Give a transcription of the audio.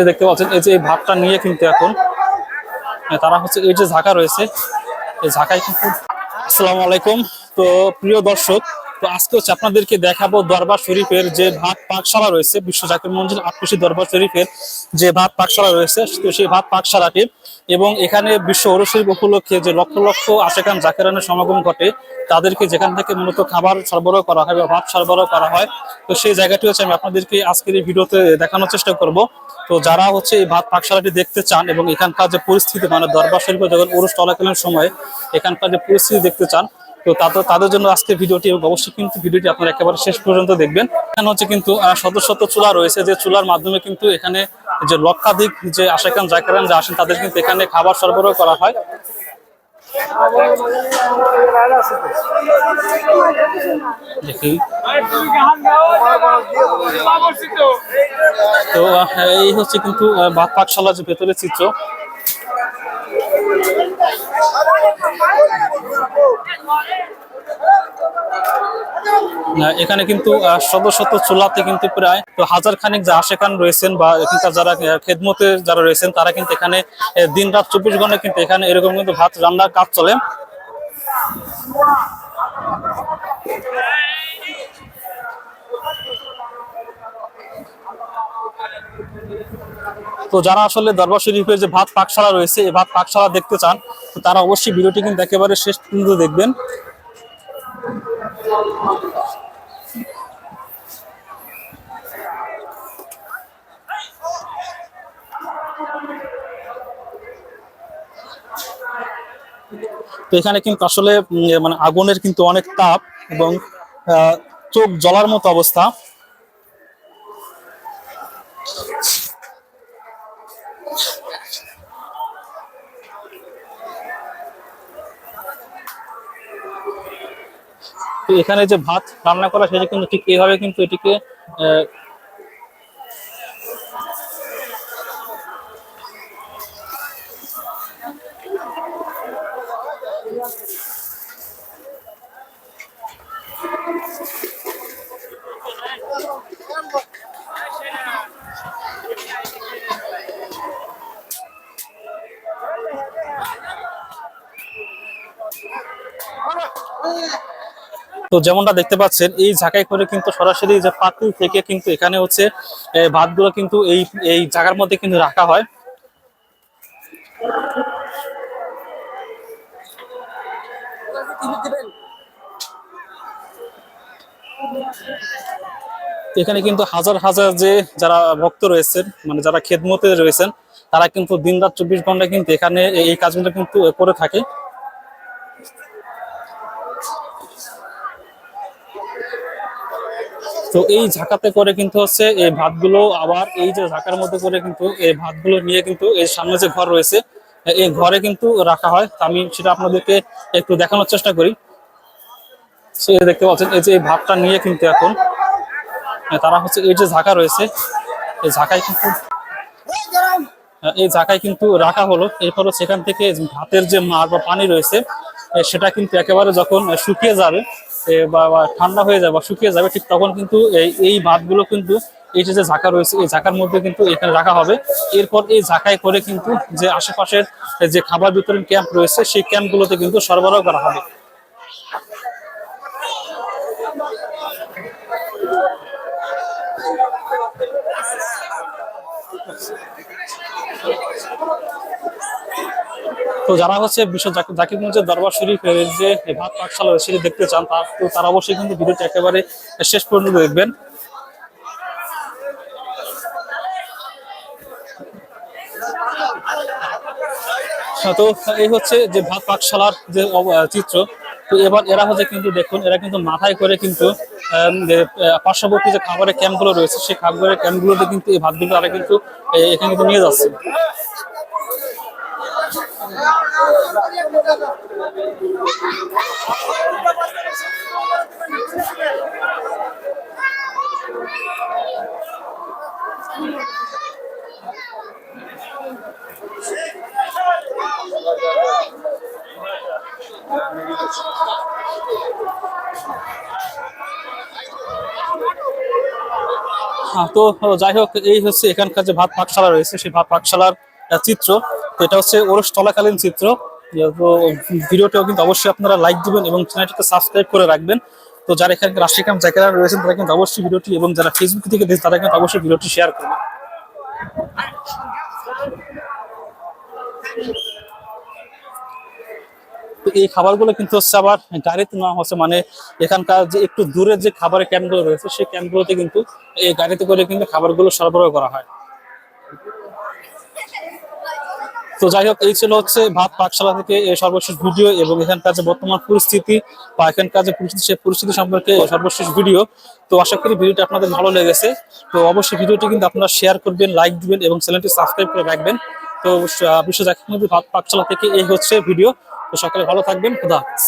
দেখতে পাচ্ছেন এই যে এই ভাতটা নিয়ে কিন্তু এখন তারা হচ্ছে এই যে ঝাঁকা রয়েছে এই ঝাঁকায় কিন্তু। আসসালামু আলাইকুম। তো প্রিয় দর্শক, তো আজকে হচ্ছে আপনাদেরকে দেখাবো দরবার শরীফের যে ভাত পাকশালা রয়েছে, বিশ্ব জাকির মঞ্জিল আটকুশি দরবার শরীফের যে ভাত পাকশালা রয়েছে, তো সেই ভাত পাকশালাটি এবং এখানে বিশ্ব ওরস শরীফ উপলক্ষে যে লক্ষ লক্ষ আশেকান জাকেরানের সমাগম ঘটে, তাদেরকে যেখান থেকে মূলত খাবার সরবরাহ করা হয় বা ভাত সরবরাহ করা হয়, তো সেই জায়গাটি হচ্ছে আমি আপনাদেরকে আজকের এই ভিডিওতে দেখানোর চেষ্টা করব। তো যারা হচ্ছে এই ভাত পাকশালাটি দেখতে চান এবং এখানকার যে পরিস্থিতি, মানে দরবার শরীফে যখন ওরস চলাকালীন সময় এখানকার যে পরিস্থিতি দেখতে চান, তো তাদের জন্য আজকে ভিডিওটি, এবং অবশ্যই কিন্তু ভিডিওটি আপনারা একেবারে শেষ পর্যন্ত দেখবেন। এখানে হচ্ছে কিন্তু শত শত চুলা রয়েছে, যে চুলার মাধ্যমে কিন্তু এখানে যে লক্ষাধিক যে আশেকান জাকেরান যে আসেন তাদের কিন্তু এখানে খাবার সরবরাহ করা হয়। দেখি তো এই হচ্ছে কিন্তু ভাত পাকশালার যে ভেতরের চিত্র। এখানে কিন্তু শত শত চুলাতে কিন্তু প্রায় তো হাজার খানিক যে আশেকান রয়েছেন বা এখানকার যারা খেদমতে যারা রয়েছেন, তারা কিন্তু এখানে দিন রাত 24 ঘন্টা কিন্তু এখানে এরকম কিন্তু ভাত রান্নার কাজ চলে। তো যারা আসলে দরবার শরীফের যে ভাত পাকশালা রয়েছে, এই ভাত পাকশালা দেখতে চান, তো তারা অবশ্যই ভিডিওটি কিন্তু একেবারে শেষ পর্যন্ত দেখবেন। তো এখানে কিন্তু আসলে মানে আগুনের কিন্তু অনেক তাপ এবং চোখ জ্বলার মতো অবস্থা। তো এখানে যে ভাত রান্না করা, সেটা কিন্তু ঠিক এইভাবে কিন্তু এটিকে তো যেমনটা দেখতে পাচ্ছেন, এই ঝাঁকাই করে কিন্তু সরাসরি যে পাতিল থেকে কিন্তু এখানে হচ্ছে ভাতগুলো কিন্তু এই এই জায়গার মধ্যে কিন্তু রাখা হয়। এখানে কিন্তু হাজার হাজার যে যারা ভক্ত রয়েছেন, মানে যারা খেদমতে রয়েছেন, তারা কিন্তু দিন রাত 24 ঘন্টা কিন্তু এখানে এই কাজগুলো কিন্তু করে থাকে। তো এই ঝাঁকাতে করে কিন্তু হচ্ছে এই ভাতগুলো আবার এই যে ঝাঁকার মধ্যে করে কিন্তু এই ভাতগুলো নিয়ে কিন্তু এই সামনে যে ঘর রয়েছে, এই ঘরে কিন্তু রাখা হয়। আমি সেটা আপনাদেরকে একটু দেখানোর চেষ্টা করি। দেখতে পাচ্ছেন এই যে এই ভাতটা নিয়ে কিন্তু এখন তারা হচ্ছে এই যে ঝাঁকা রয়েছে, এই ঝাঁকায় কিন্তু রাখা হলো। এরপরও সেখান থেকে ভাতের যে মার বা পানি রয়েছে, সেটা কিন্তু একেবারে যখন শুকিয়ে যাবে বা ঠান্ডা হয়ে যাবে বা শুকিয়ে যাবে, ঠিক তখন কিন্তু এই ভাতগুলো কিন্তু এই যে ঝাঁকা রয়েছে, এই ঝাঁকার মধ্যে কিন্তু এখানে রাখা হবে। এরপর এই ঝাঁকায় করে কিন্তু যে আশেপাশের যে খাবার বিতরণ ক্যাম্প রয়েছে, সেই ক্যাম্পগুলোতে কিন্তু সরবরাহ করা হবে। তো যারা হচ্ছে বিশ্ব জাকির মঞ্জিল দরবার শরীফের যে ভাত পাকশালা সেটি দেখতে চান, তারা অবশ্যই কিন্তু ভিডিওটি একেবারে শেষ পর্যন্ত দেখবেন। তো এই হচ্ছে যে ভাত পাকশালার যে চিত্র। তো এবার এরা হচ্ছে কিন্তু দেখুন, এরা কিন্তু মাথায় করে কিন্তু পার্শ্ববর্তী যে খাবারের ক্যাম্পগুলো রয়েছে, সেই খাবারের ক্যাম্পগুলোতে কিন্তু এই ভাতগুলো তারা কিন্তু এখানে কিন্তু নিয়ে যাচ্ছে। তো যাই হোক, এই হচ্ছে এখানকার যে ভাত পাকশালা রয়েছে সেই ভাত পাকশালার চিত্র। তো এটা হচ্ছে ওরস চলাকালীন চিত্র। তো ভিডিওটাও কিন্তু অবশ্যই আপনারা লাইক দিবেন এবং চ্যানেলটিকে সাবস্ক্রাইব করে রাখবেন। তো যারা এখানকার রাশিকাম জায়গারা রয়েছেন তারা কিন্তু অবশ্যই ভিডিওটি, এবং যারা ফেসবুক থেকে দেখছেন তারা কিন্তু অবশ্যই ভিডিওটি শেয়ার করবেন। তো এই খাবারগুলো কিন্তু হচ্ছে আবার গাড়িতে নেওয়া হচ্ছে, মানে এখানকার যে একটু দূরে যে খাবারের ক্যাম্পগুলো রয়েছে সেই ক্যাম্পগুলোতে কিন্তু এই গাড়িতে করে কিন্তু খাবারগুলো সরবরাহ করা হয়। তো যাই হোক, এই ছিল হচ্ছে ভাত পাকশালা থেকে সর্বশেষ ভিডিও, এবং এখানকার যে বর্তমান পরিস্থিতি বা এখানকার যে পরিস্থিতি সেই পরিস্থিতি সম্পর্কে সর্বশেষ ভিডিও। তো আশা করি ভিডিওটি আপনাদের ভালো লেগেছে। তো অবশ্যই ভিডিওটি কিন্তু আপনারা শেয়ার করবেন, লাইক দিবেন এবং চ্যানেলটি সাবস্ক্রাইব করে রাখবেন। তো বিশ্ব জাকির ভাত পাকশালা থেকে এই হচ্ছে ভিডিও। তো সকালে ভালো থাকবেন, খুদা হাফেজ।